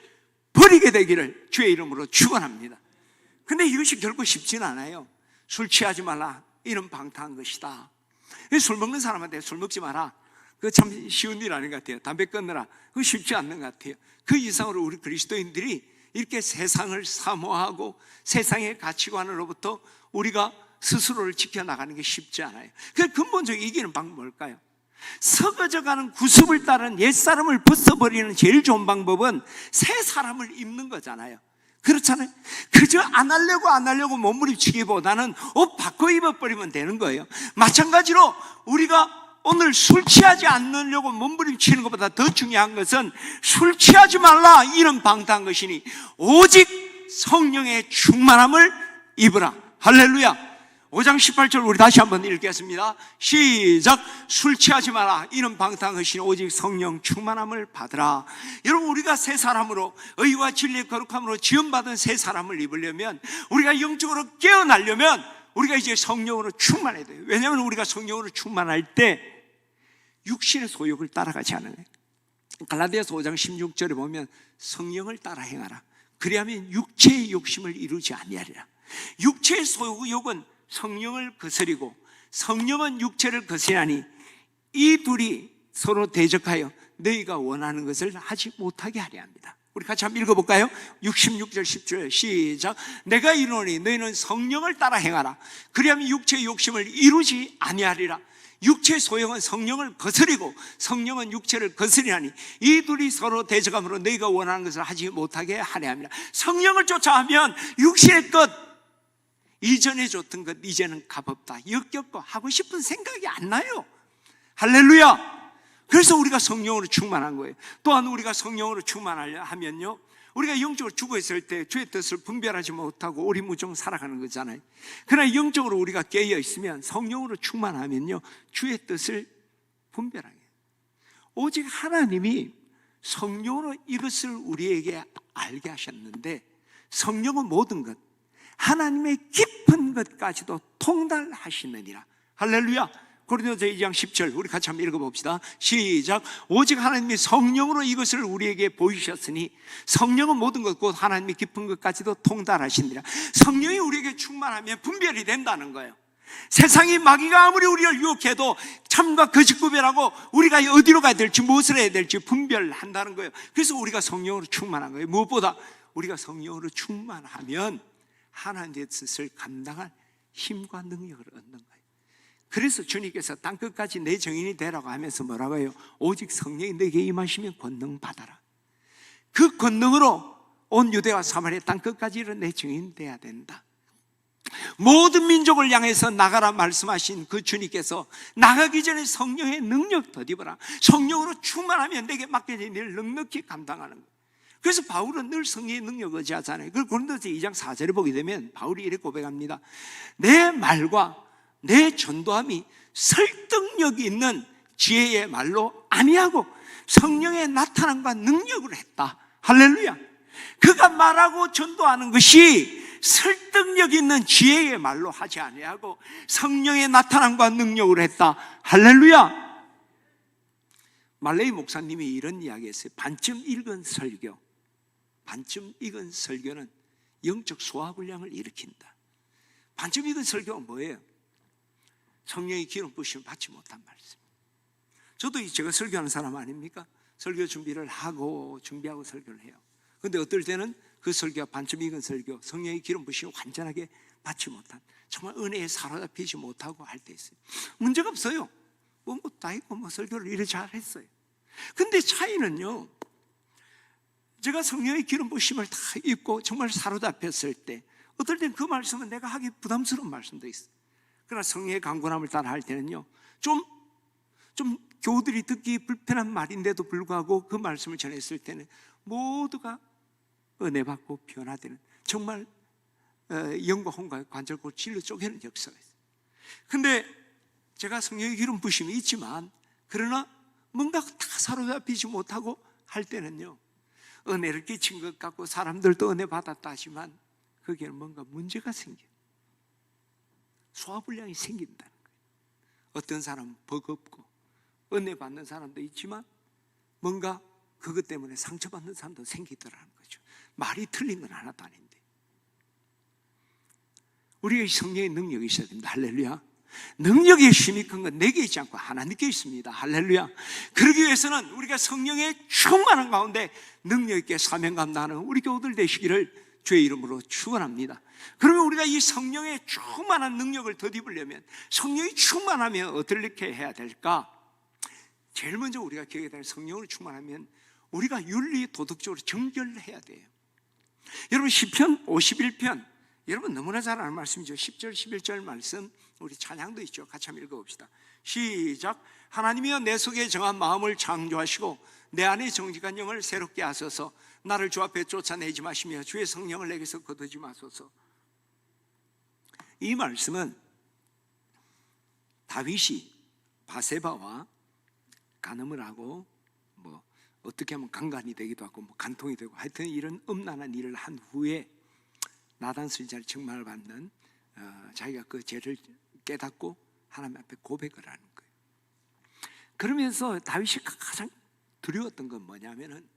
버리게 되기를 주의 이름으로 축원합니다. 근데 이것이 결코 쉽지는 않아요. 술 취하지 말라, 이런 방탕한 것이다. 술 먹는 사람한테 술 먹지 마라, 그거 참 쉬운 일 아닌 것 같아요. 담배 끊느라 그거 쉽지 않는 것 같아요. 그 이상으로 우리 그리스도인들이 이렇게 세상을 사모하고 세상의 가치관으로부터 우리가 스스로를 지켜나가는 게 쉽지 않아요. 그 근본적인 이기는 방법은 뭘까요? 썩어져가는 구습을 따른 옛사람을 벗어버리는 제일 좋은 방법은 새 사람을 입는 거잖아요. 그렇잖아요. 그저 안 하려고 몸부림치기보다는 옷 바꿔 입어버리면 되는 거예요. 마찬가지로 우리가 오늘 술 취하지 않으려고 몸부림치는 것보다 더 중요한 것은 술 취하지 말라, 이런 방탕한 것이니 오직 성령의 충만함을 입으라. 할렐루야. 5장 18절 우리 다시 한번 읽겠습니다. 시작. 술 취하지 마라, 이런 방탕한 것이니 오직 성령 충만함을 받으라. 여러분, 우리가 새 사람으로 의와 진리의 거룩함으로 지원받은 새 사람을 입으려면, 우리가 영적으로 깨어나려면 우리가 이제 성령으로 충만해야 돼요. 왜냐하면 우리가 성령으로 충만할 때 육신의 소욕을 따라가지 않아요. 갈라디아서 5장 16절에 보면 성령을 따라 행하라, 그리하면 육체의 욕심을 이루지 아니하리라. 육체의 소욕은 성령을 거스리고 성령은 육체를 거스리하니 이 둘이 서로 대적하여 너희가 원하는 것을 하지 못하게 하려 합니다. 우리 같이 한번 읽어볼까요? 66절 10절 시작. 내가 이르노니 너희는 성령을 따라 행하라, 그리하면 육체의 욕심을 이루지 아니하리라. 육체의 소욕은 성령을 거스리고 성령은 육체를 거스리하니 이 둘이 서로 대적함으로 너희가 원하는 것을 하지 못하게 하려 합니다. 성령을 쫓아하면 육신의 것, 이전에 줬던 것 이제는 값없다, 역겹고 하고 싶은 생각이 안 나요. 할렐루야. 그래서 우리가 성령으로 충만한 거예요. 또한 우리가 성령으로 충만하려 하면요, 우리가 영적으로 죽어있을 때 주의 뜻을 분별하지 못하고 오리무중 살아가는 거잖아요. 그러나 영적으로 우리가 깨어있으면, 성령으로 충만하면요, 주의 뜻을 분별하게 해요. 오직 하나님이 성령으로 이것을 우리에게 알게 하셨는데, 성령은 모든 것, 하나님의 깊은 것까지도 통달하시느니라. 할렐루야. 고린도서 2장 10절 우리 같이 한번 읽어봅시다. 시작. 오직 하나님이 성령으로 이것을 우리에게 보이셨으니 성령은 모든 것 곧 하나님의 깊은 것까지도 통달하시니라. 성령이 우리에게 충만하면 분별이 된다는 거예요. 세상이 마귀가 아무리 우리를 유혹해도 참과 거짓 구별하고 우리가 어디로 가야 될지 무엇을 해야 될지 분별한다는 거예요. 그래서 우리가 성령으로 충만한 거예요. 무엇보다 우리가 성령으로 충만하면 하나님의 뜻을 감당할 힘과 능력을 얻는 거예요. 그래서 주님께서 땅끝까지 내 증인이 되라고 하면서 뭐라고 해요? 오직 성령이 너에게 임하시면 권능 받아라. 그 권능으로 온 유대와 사마리아 땅끝까지 내 증인이 돼야 된다. 모든 민족을 향해서 나가라 말씀하신 그 주님께서 나가기 전에 성령의 능력 덧입어라. 성령으로 충만하면 내게 맡겨진 일을 넉넉히 감당하는 거예요. 그래서 바울은 늘 성령의 능력을 의지하잖아요. 그걸 고린도서 2장 4절에 보게 되면 바울이 이렇게 고백합니다. 내 말과 내 전도함이 설득력이 있는 지혜의 말로 아니하고 성령의 나타남과 능력으로 했다. 할렐루야. 그가 말하고 전도하는 것이 설득력 있는 지혜의 말로 하지 아니하고 성령의 나타남과 능력으로 했다. 할렐루야. 말레이 목사님이 이런 이야기했어요. 반쯤 읽은 설교는 영적 소화불량을 일으킨다. 반쯤 읽은 설교가 뭐예요? 성령의 기름 부으심을 받지 못한 말씀. 저도 제가 설교하는 사람 아닙니까? 설교 준비를 하고 준비하고 설교를 해요. 그런데 어떨 때는 그 설교가 반쯤 익은 설교, 성령의 기름 부으심을 완전하게 받지 못한, 정말 은혜에 사로잡히지 못하고 할 때 있어요. 문제가 없어요. 다 있고 설교를 이래 잘했어요. 근데 차이는요, 제가 성령의 기름 부으심을 다 입고 정말 사로잡혔을 때 어떨 땐 그 말씀은 내가 하기 부담스러운 말씀도 있어요. 그러나 성령의 강권함을 따라 할 때는요, 좀 교우들이 듣기 불편한 말인데도 불구하고 그 말씀을 전했을 때는 모두가 은혜 받고 변화되는, 정말 영과 혼과 관절골 진로 쪼개는 역사가 있어요. 근데 제가 성령의 기름 부심이 있지만, 그러나 뭔가 다 사로잡히지 못하고 할 때는요, 은혜를 끼친 것 같고 사람들도 은혜 받았다 하지만 거기에는 뭔가 문제가 생겨요. 소화불량이 생긴다는 거예요. 어떤 사람은 버겁고 은혜 받는 사람도 있지만 뭔가 그것 때문에 상처받는 사람도 생기더라는 거죠. 말이 틀린 건 하나도 아닌데 우리의 성령의 능력이 있어야 됩니다. 할렐루야. 능력의 힘이 큰 건 내게 있지 않고 하나님께 있습니다. 할렐루야. 그러기 위해서는 우리가 성령의 충만한 가운데 능력 있게 사명 감당하는 우리 교우들 되시기를 주의 이름으로 축원합니다. 그러면 우리가 이 성령의 충만한 능력을 덧입으려면, 성령이 충만하면 어떻게 해야 될까? 제일 먼저 우리가 기억해야 될, 성령으로 충만하면 우리가 윤리 도덕적으로 정결해야 돼요. 여러분 시편 51편, 여러분 너무나 잘 아는 말씀이죠. 10절 11절 말씀, 우리 찬양도 있죠. 같이 한번 읽어봅시다. 시작. 하나님이여 내 속에 정한 마음을 창조하시고 내 안에 정직한 영을 새롭게 하소서. 나를 주 앞에 쫓아내지 마시며 주의 성령을 내게서 거두지 마소서. 이 말씀은 다윗이 바세바와 간음을 하고 어떻게 하면 강간이 되기도 하고 간통이 되고 하여튼 이런 음란한 일을 한 후에 나단 선지자를 책망을 받는 자기가 그 죄를 깨닫고 하나님 앞에 고백을 하는 거예요. 그러면서 다윗이 가장 두려웠던 건 뭐냐면은,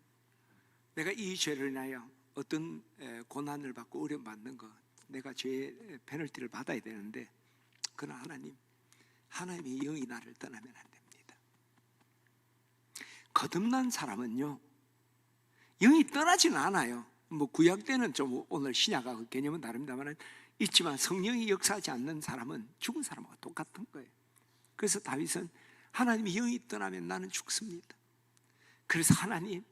내가 이 죄를 인하여 어떤 고난을 받고 어려움 받는 거, 내가 죄의 페널티를 받아야 되는데, 그러나 하나님의 영이 나를 떠나면 안 됩니다. 거듭난 사람은요, 영이 떠나지는 않아요. 구약 때는 좀 오늘 신약하고 개념은 다릅니다만 있지만, 성령이 역사하지 않는 사람은 죽은 사람과 똑같은 거예요. 그래서 다윗은 하나님의 영이 떠나면 나는 죽습니다. 그래서 하나님,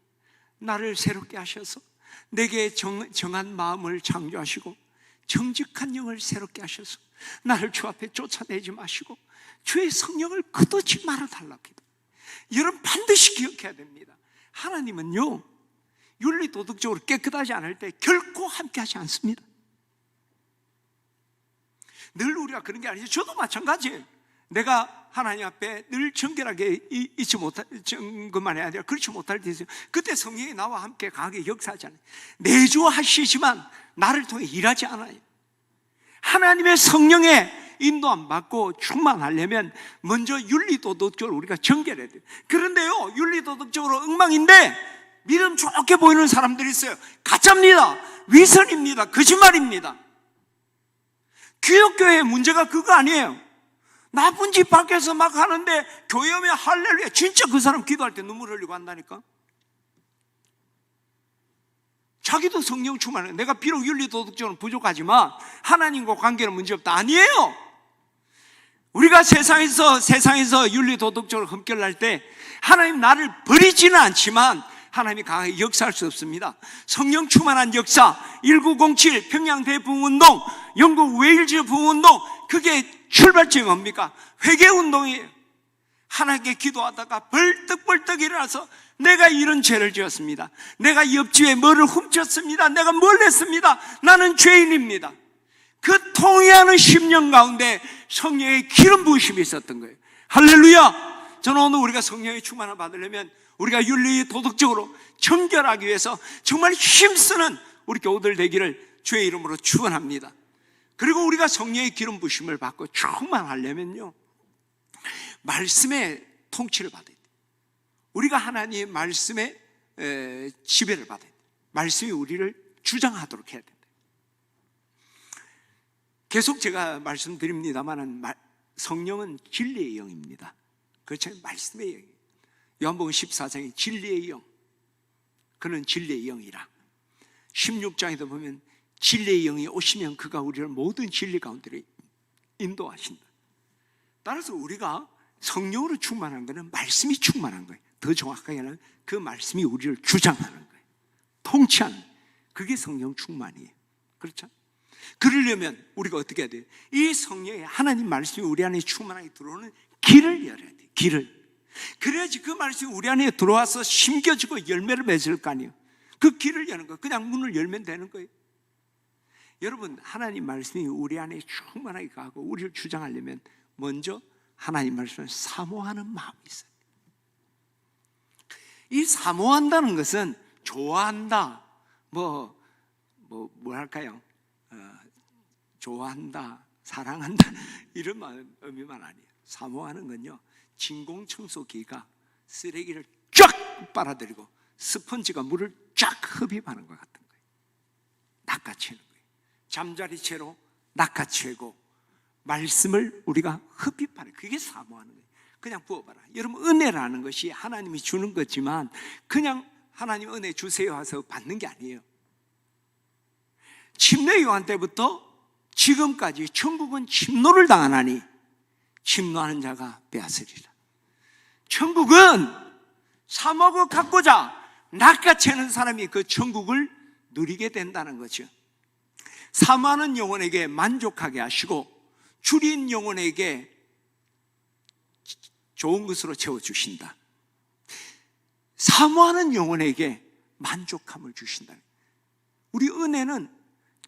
나를 새롭게 하셔서 내게 정한 마음을 창조하시고 정직한 영을 새롭게 하셔서 나를 주 앞에 쫓아내지 마시고 주의 성령을 거두지 말아달라고 기도해요. 여러분 반드시 기억해야 됩니다. 하나님은요, 윤리도덕적으로 깨끗하지 않을 때 결코 함께하지 않습니다. 늘 우리가 그런 게 아니죠. 저도 마찬가지예요. 내가 하나님 앞에 늘 정결하게 있지 못할 것만이 아니라 그렇지 못할 때 있어요. 그때 성령이 나와 함께 강하게 역사하잖아요. 내주하시지만 나를 통해 일하지 않아요. 하나님의 성령의 인도함 받고 충만하려면 먼저 윤리도덕적으로 우리가 정결해야 돼요. 그런데요, 윤리도덕적으로 엉망인데 믿음 좋게 보이는 사람들이 있어요. 가짜입니다. 위선입니다. 거짓말입니다. 기독교의 문제가 그거 아니에요. 나쁜 짓 밖에서 막 하는데 교회 오면 할렐루야, 진짜 그 사람 기도할 때 눈물 흘리고 한다니까. 자기도 성령 충만해. 내가 비록 윤리도덕적으로 부족하지만 하나님과 관계는 문제없다. 아니에요. 우리가 세상에서 윤리도덕적으로 흠결날 때 하나님 나를 버리지는 않지만 하나님이 강하게 역사할 수 없습니다. 성령 충만한 역사, 1907 평양 대부흥운동, 영국 웨일즈 부흥운동, 그게 출발점이 뭡니까? 회개운동이에요. 하나님께 기도하다가 벌떡벌떡 일어나서 내가 이런 죄를 지었습니다. 내가 옆집에 뭐를 훔쳤습니다. 내가 뭘 했습니다. 나는 죄인입니다. 그 통회하는 10년 가운데 성령의 기름 부으심이 있었던 거예요. 할렐루야! 저는 오늘 우리가 성령의 충만을 받으려면 우리가 윤리 도덕적으로 정결하기 위해서 정말 힘쓰는 우리 교우들 되기를 주의 이름으로 축원합니다. 그리고 우리가 성령의 기름 부으심을 받고 충만하려면요, 말씀의 통치를 받아야 돼요. 우리가 하나님의 말씀의 지배를 받아야 돼요. 말씀이 우리를 주장하도록 해야 된다. 계속 제가 말씀드립니다만 성령은 진리의 영입니다. 그렇죠? 말씀의 영이에요. 요한복음 14장에 진리의 영, 그는 진리의 영이라. 16장에도 보면 진리의 영이 오시면 그가 우리를 모든 진리 가운데로 인도하신다. 따라서 우리가 성령으로 충만한 것은 말씀이 충만한 거예요. 더 정확하게는 그 말씀이 우리를 주장하는 거예요. 통치하는 거예요. 그게 성령 충만이에요. 그렇죠? 그러려면 우리가 어떻게 해야 돼요? 이 성령의 하나님 말씀이 우리 안에 충만하게 들어오는 길을 열어야 돼요. 길을. 그래야지 그 말씀이 우리 안에 들어와서 심겨지고 열매를 맺을 거 아니에요. 그 길을 여는 거, 그냥 문을 열면 되는 거예요. 여러분, 하나님 말씀이 우리 안에 충만하게 가고 우리를 주장하려면 먼저 하나님 말씀을 사모하는 마음이 있어요. 이 사모한다는 것은 좋아한다, 뭐랄까요? 좋아한다, 사랑한다 이런 의미만 아니에요. 사모하는 건요, 진공청소기가 쓰레기를 쫙 빨아들이고 스펀지가 물을 쫙 흡입하는 것 같은 거예요. 낚아채는 거예요. 잠자리채로 낚아채고 말씀을 우리가 흡입하는, 그게 사모하는 거예요. 그냥 부어봐라. 여러분, 은혜라는 것이 하나님이 주는 거지만 그냥 하나님 은혜 주세요 해서 받는 게 아니에요. 침례 요한 때부터 지금까지 천국은 침노를 당하나니 침노하는 자가 빼앗으리라. 천국은 사모하고 갖고자 낚아채는 사람이 그 천국을 누리게 된다는 거죠. 사모하는 영혼에게 만족하게 하시고 줄인 영혼에게 좋은 것으로 채워주신다. 사모하는 영혼에게 만족함을 주신다. 우리 은혜는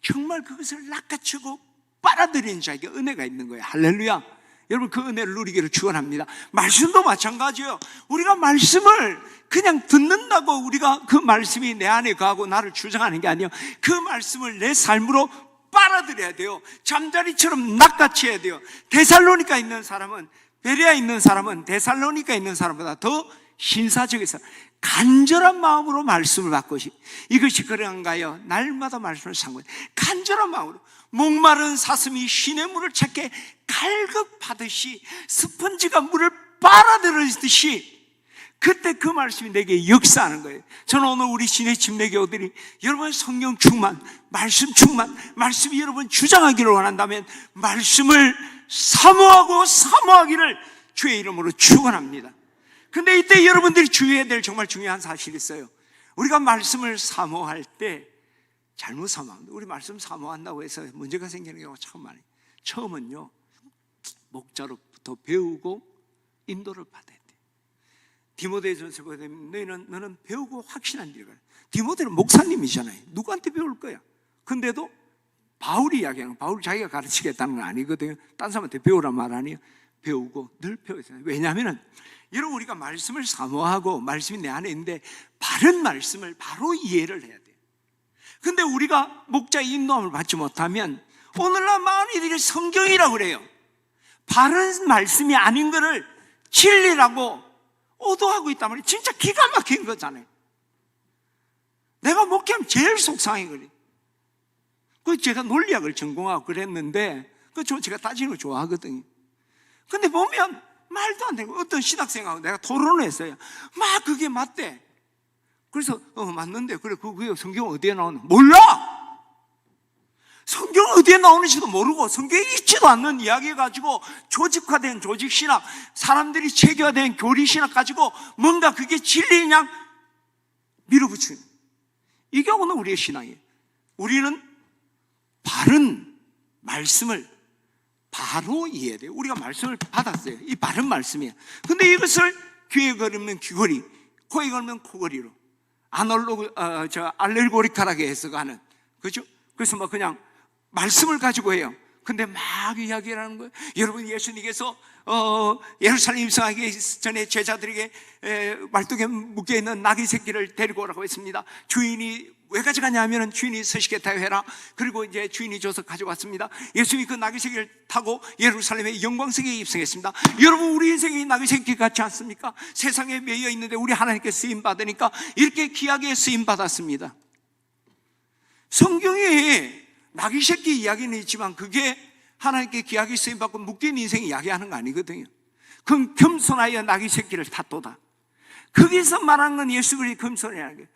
정말 그것을 낚아채고 빨아들이는 자에게 은혜가 있는 거예요. 할렐루야. 여러분, 그 은혜를 누리기를 축원합니다. 말씀도 마찬가지예요. 우리가 말씀을 그냥 듣는다고 우리가 그 말씀이 내 안에 거하고 나를 주장하는 게 아니에요. 그 말씀을 내 삶으로 빨아들여야 돼요. 잠자리처럼 낚아채야 돼요. 데살로니가 있는 사람은, 베레아에 있는 사람은 데살로니가 있는 사람보다 더 신사적에서 간절한 마음으로 말씀을 받고 이것이 그런가요? 날마다 말씀을 삼고 간절한 마음으로 목마른 사슴이 신의 물을 찾게 갈급하듯이 스펀지가 물을 빨아들이듯이 그때 그 말씀이 내게 역사하는 거예요. 저는 오늘 우리 신의 침례교우들이 여러분 성령 충만, 말씀 충만, 말씀이 여러분 주장하기를 원한다면 말씀을 사모하기를 주의 이름으로 축원합니다. 근데 이때 여러분들이 주의해야 될 정말 중요한 사실이 있어요. 우리가 말씀을 사모할 때 잘못 사모합니다. 우리 말씀 사모한다고 해서 문제가 생기는 경우가 참 많아요. 처음은요, 목자로부터 배우고 인도를 받아야 돼요. 디모데전서 보면 너는 배우고 확신한 일을 가라. 디모데는 목사님이잖아요. 누구한테 배울 거야? 근데도 바울이 이야기하는, 바울 자기가 가르치겠다는 건 아니거든요. 딴 사람한테 배우란 말 아니에요. 배우고 늘 배우잖아요. 왜냐하면 여러분, 우리가 말씀을 사모하고 말씀이 내 안에 있는데 바른 말씀을 바로 이해를 해야 돼요. 근데 우리가 목자의 인도함을 받지 못하면 오늘날 많이들이 성경이라고 그래요. 바른 말씀이 아닌 거를 진리라고 오도하고 있단 말이에요. 진짜 기가 막힌 거잖아요. 내가 목회하면 제일 속상해 그래. 그 제가 논리학을 전공하고 그랬는데 제가 따지는 걸 좋아하거든요. 근데 보면 말도 안 되고 어떤 신학생하고 내가 토론을 했어요. 막 그게 맞대. 그래서 맞는데 그래 그게 성경 어디에 나오나 몰라. 성경 어디에 나오는지도 모르고 성경에 있지도 않는 이야기 가지고 조직화된 조직신학, 사람들이 체계화된 교리신학 가지고 뭔가 그게 진리냐 밀어붙이는, 이게 오늘 우리의 신앙이에요. 우리는 바른 말씀을 바로 이해해야 돼요. 우리가 말씀을 받았어요. 이 바른 말씀이에요. 근데 이것을 귀에 걸으면 귀걸이, 코에 걸으면 코걸이로 알레고리컬하게 해석하는, 그죠? 그래서 뭐 그냥 말씀을 가지고 해요. 근데 막 이야기를 하는 거예요. 여러분, 예수님께서 예루살렘 입성하기 전에 제자들에게 말뚝에 묶여있는 나귀 새끼를 데리고 오라고 했습니다. 주인이 왜 가져가냐면 주인이 서식했다고 해라. 그리고 이제 주인이 줘서 가져왔습니다. 예수님이 그 나귀 새끼를 타고 예루살렘의 영광성에 입성했습니다. 여러분, 우리 인생이 나귀 새끼 같지 않습니까? 세상에 매여 있는데 우리 하나님께 쓰임 받으니까 이렇게 귀하게 쓰임 받았습니다. 성경에 나귀 새끼 이야기는 있지만 그게 하나님께 귀하게 쓰임받고 묶인 인생 이야기하는 거 아니거든요. 그럼 겸손하여 나귀 새끼를 탔도다. 거기서 말하는 건 예수 그리스도 겸손이라는 거예요.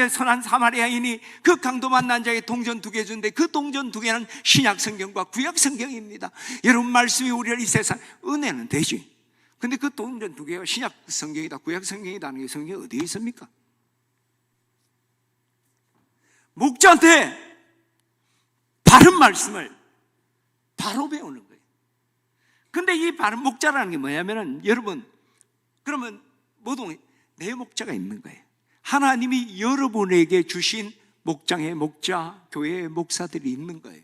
선한 사마리아인이 그 강도 만난 자에게 동전 2개 준데 그 동전 2개는 신약 성경과 구약 성경입니다. 여러분, 말씀이 우리를 이 세상, 은혜는 되지. 근데 그 동전 2개가 신약 성경이다 구약 성경이다는 게 성경에 어디에 있습니까? 목자한테 바른 말씀을 바로 배우는 거예요. 근데 이 바른 목자라는 게 뭐냐면은, 여러분, 그러면 모두 내 목자가 있는 거예요. 하나님이 여러분에게 주신 목장의 목자, 교회의 목사들이 있는 거예요.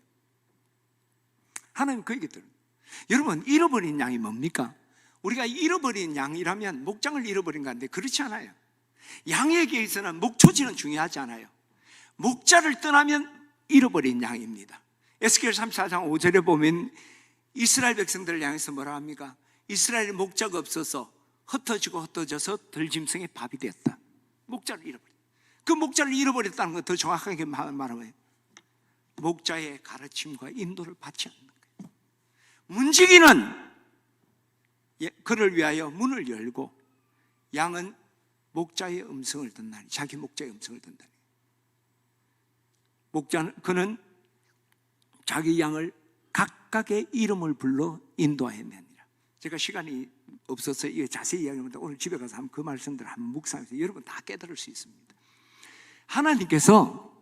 하나님 그 얘기 들어요. 여러분, 잃어버린 양이 뭡니까? 우리가 잃어버린 양이라면 목장을 잃어버린 건데 그렇지 않아요. 양에게 있어서는 목초지는 중요하지 않아요. 목자를 떠나면 잃어버린 양입니다. 에스겔 34장 5절에 보면 이스라엘 백성들을 향해서 뭐라 합니까? 이스라엘의 목자가 없어서 흩어지고 흩어져서 들짐승의 밥이 되었다. 목자를 잃어버렸다. 그 목자를 잃어버렸다는 건 더 정확하게 말하면 목자의 가르침과 인도를 받지 않는 거예요. 문지기는 그를 위하여 문을 열고 양은 목자의 음성을 듣나니, 자기 목자의 음성을 듣나니. 목자는, 그는 자기 양을 각각의 이름을 불러 인도하였느니라. 제가 시간이 없어서 이거 자세히 이야기합니다. 오늘 집에 가서 한번 그 말씀들을 한번 묵상해서 여러분 다 깨달을 수 있습니다. 하나님께서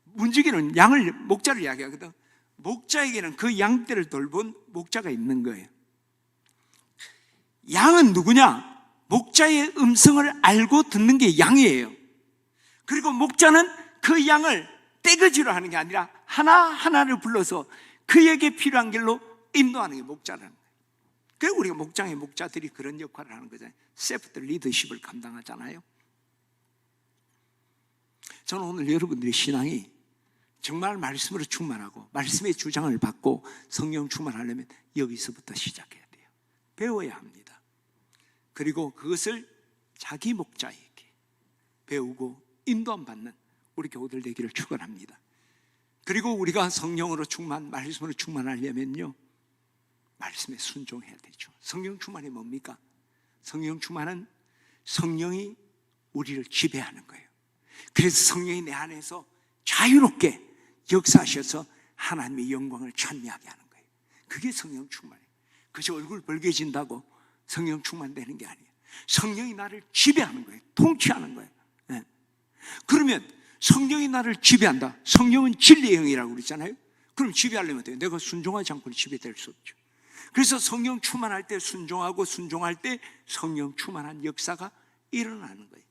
문지기는 양을, 목자를 이야기하거든. 목자에게는 그 양떼를 돌본 목자가 있는 거예요. 양은 누구냐? 목자의 음성을 알고 듣는 게 양이에요. 그리고 목자는 그 양을 떼거지로 하는 게 아니라 하나하나를 불러서 그에게 필요한 길로 인도하는 게 목자라는 거예요. 그래서 우리가 목장의 목자들이 그런 역할을 하는 거잖아요. 세프트 리더십을 감당하잖아요. 저는 오늘 여러분들의 신앙이 정말 말씀으로 충만하고 말씀의 주장을 받고 성령 충만하려면 여기서부터 시작해야 돼요. 배워야 합니다. 그리고 그것을 자기 목자에게 배우고 인도함 받는 우리 교우들 되기를 축원합니다. 그리고 우리가 성령으로 말씀으로 충만하려면요, 말씀에 순종해야 되죠. 성령 충만이 뭡니까? 성령 충만은 성령이 우리를 지배하는 거예요. 그래서 성령이 내 안에서 자유롭게 역사하셔서 하나님의 영광을 찬미하게 하는 거예요. 그게 성령 충만이에요. 그저 얼굴 벌개진다고 성령 충만되는 게 아니에요. 성령이 나를 지배하는 거예요. 통치하는 거예요. 네. 그러면 성령이 나를 지배한다. 성령은 진리의 영이라고 그랬잖아요. 그럼 지배하려면 돼요. 내가 순종하지 않고는 지배될 수 없죠. 그래서 성령 충만할 때 순종하고 순종할 때 성령 충만한 역사가 일어나는 거예요.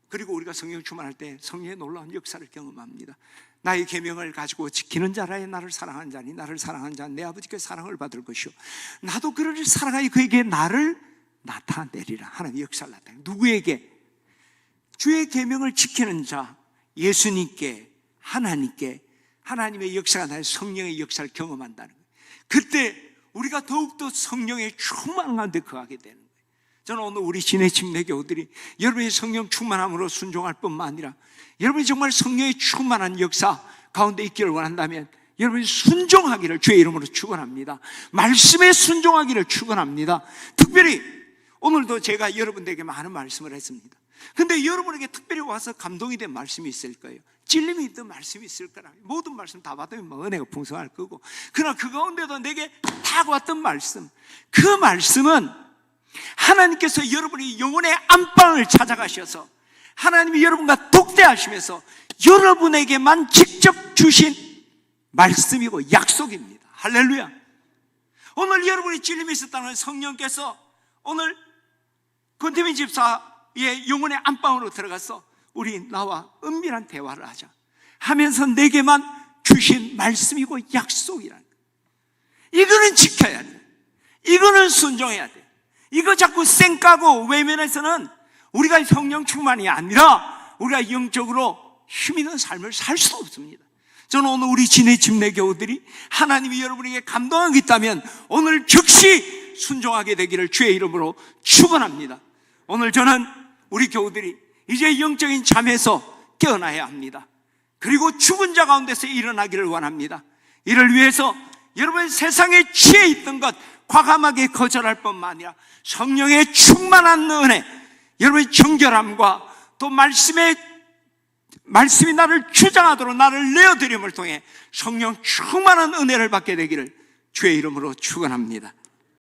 그리고 우리가 성령 충만할 때 성령의 놀라운 역사를 경험합니다. 나의 계명을 가지고 지키는 자라에 나를 사랑하는 자니 나를 사랑하는 자는 내 아버지께 사랑을 받을 것이요 나도 그를 사랑하여 그에게 나를 나타내리라. 하나님의 역사를 나타내. 누구에게? 주의 계명을 지키는 자, 예수님께, 하나님께, 하나님의 역사가 나의 성령의 역사를 경험한다는 거예요. 그때 우리가 더욱더 성령의 충만한 가운데 거하게 되는 거예요. 저는 오늘 우리 진해 침례교우들이 여러분의 성령 충만함으로 순종할 뿐만 아니라 여러분이 정말 성령의 충만한 역사 가운데 있기를 원한다면 여러분이 순종하기를 주의 이름으로 축원합니다. 말씀에 순종하기를 축원합니다. 특별히 오늘도 제가 여러분들에게 많은 말씀을 했습니다. 근데 여러분에게 특별히 와서 감동이 된 말씀이 있을 거예요. 찔림이 있던 말씀이 있을 거라. 모든 말씀 다 받으면 뭐 은혜가 풍성할 거고, 그러나 그 가운데도 내게 딱 왔던 말씀, 그 말씀은 하나님께서 여러분이 영혼의 안방을 찾아가셔서 하나님이 여러분과 독대하시면서 여러분에게만 직접 주신 말씀이고 약속입니다. 할렐루야. 오늘 여러분이 찔림이 있었다는 성령께서 오늘 권태민 집사의 영혼의 안방으로 들어가서 우리 나와 은밀한 대화를 하자 하면서 내게만 주신 말씀이고 약속이라는 거예요. 이거는 지켜야 돼. 이거는 순종해야 돼. 이거 자꾸 쌩까고 외면해서는 우리가 성령 충만이 아니라 우리가 영적으로 힘 있는 삶을 살 수 없습니다. 저는 오늘 우리 진해 침례교우들이 하나님이 여러분에게 감동한 게 있다면 오늘 즉시 순종하게 되기를 주의 이름으로 축원합니다. 오늘 저는 우리 교우들이 이제 영적인 잠에서 깨어나야 합니다. 그리고 죽은 자 가운데서 일어나기를 원합니다. 이를 위해서 여러분 세상에 취해 있던 것 과감하게 거절할 뿐만 아니라 성령의 충만한 은혜, 여러분의 정결함과 또 말씀이 나를 주장하도록 나를 내어드림을 통해 성령 충만한 은혜를 받게 되기를 주의 이름으로 축원합니다.